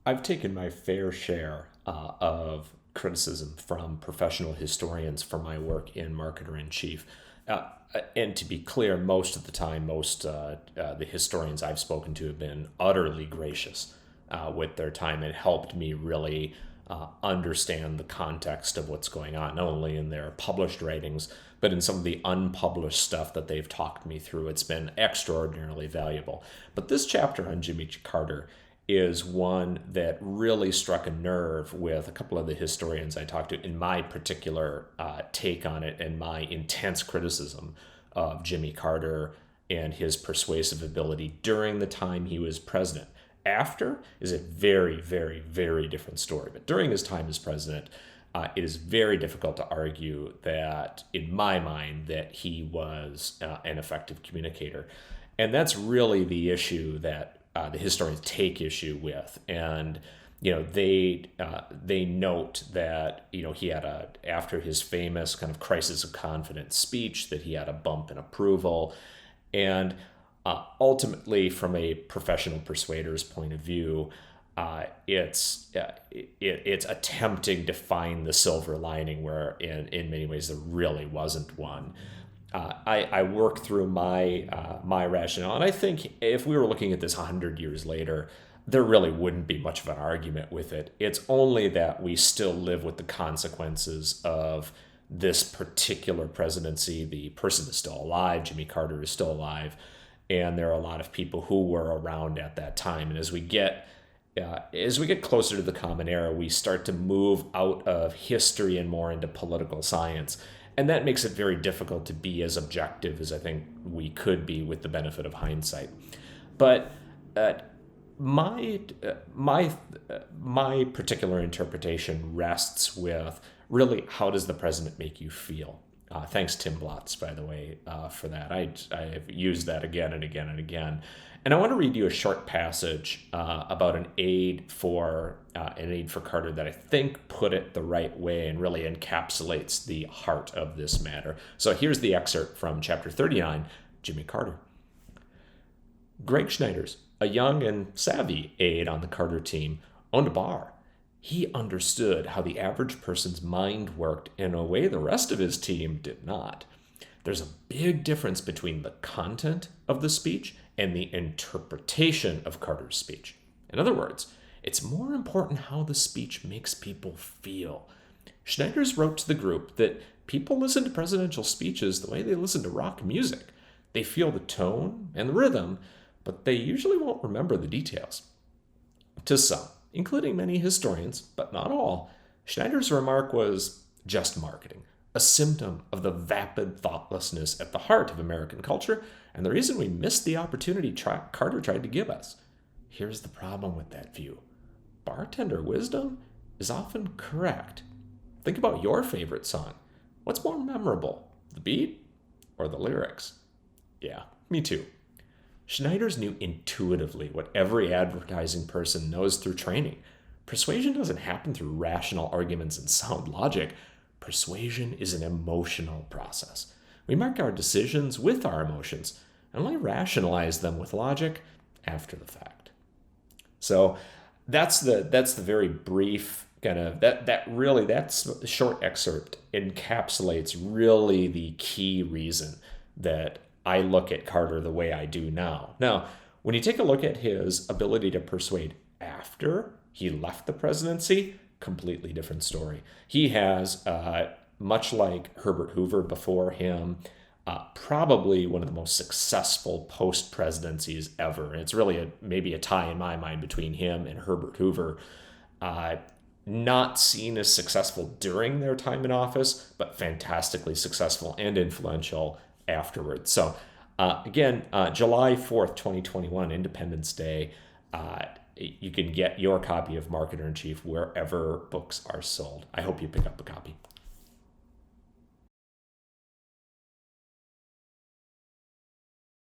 I've taken my fair share of criticism from professional historians for my work in Marketer in Chief. Uh, and to be clear, most of the time, the historians I've spoken to have been utterly gracious with their time and helped me really understand the context of what's going on, not only in their published writings, but in some of the unpublished stuff that they've talked me through. It's been extraordinarily valuable. But this chapter on Jimmy Carter is one that really struck a nerve with a couple of the historians I talked to in my particular take on it and my intense criticism of Jimmy Carter and his persuasive ability during the time he was president. After is a very, very, very different story. But during his time as president, it is very difficult to argue that, in my mind, that he was an effective communicator. And that's really the issue that the historians take issue with. And they note that he had after his famous kind of crisis of confidence speech, that he had a bump in approval. And ultimately, from a professional persuader's point of view, it's attempting to find the silver lining where in many ways there really wasn't one. I work through my rationale, and I think if we were looking at this 100 years later, there really wouldn't be much of an argument with it. It's only that we still live with the consequences of this particular presidency. The person is still alive. Jimmy Carter is still alive. And there are a lot of people who were around at that time. And as we get closer to the Common Era, we start to move out of history and more into political science. And that makes it very difficult to be as objective as I think we could be with the benefit of hindsight. But my particular interpretation rests with really, how does the president make you feel? Thanks, Tim Blotz, by the way, for that. I have used that again and again and again. And I want to read you a short passage about an aide for Carter that I think put it the right way and really encapsulates the heart of this matter. So here's the excerpt from chapter 39, Jimmy Carter. Greg Schneiders, a young and savvy aide on the Carter team, owned a bar. He understood how the average person's mind worked in a way the rest of his team did not. There's a big difference between the content of the speech and the interpretation of Carter's speech. In other words, it's more important how the speech makes people feel. Schneiders wrote to the group that people listen to presidential speeches the way they listen to rock music. They feel the tone and the rhythm, but they usually won't remember the details. To some, including many historians, but not all, Schneider's remark was just marketing, a symptom of the vapid thoughtlessness at the heart of American culture, and the reason we missed the opportunity Carter tried to give us. Here's the problem with that view. Bartender wisdom is often correct. Think about your favorite song. What's more memorable, the beat or the lyrics? Yeah, me too. Schneiders knew intuitively what every advertising person knows through training. Persuasion doesn't happen through rational arguments and sound logic. Persuasion is an emotional process. We mark our decisions with our emotions and only rationalize them with logic after the fact. So that's the very brief kind of that short excerpt encapsulates really the key reason that I look at Carter the way I do now. Now, when you take a look at his ability to persuade after he left the presidency, completely different story. He has, much like Herbert Hoover before him, probably one of the most successful post-presidencies ever. And it's really maybe a tie in my mind between him and Herbert Hoover. Not seen as successful during their time in office, but fantastically successful and influential afterwards. So again, July 4th, 2021, Independence Day. You can get your copy of Marketer in Chief wherever books are sold. I hope you pick up a copy.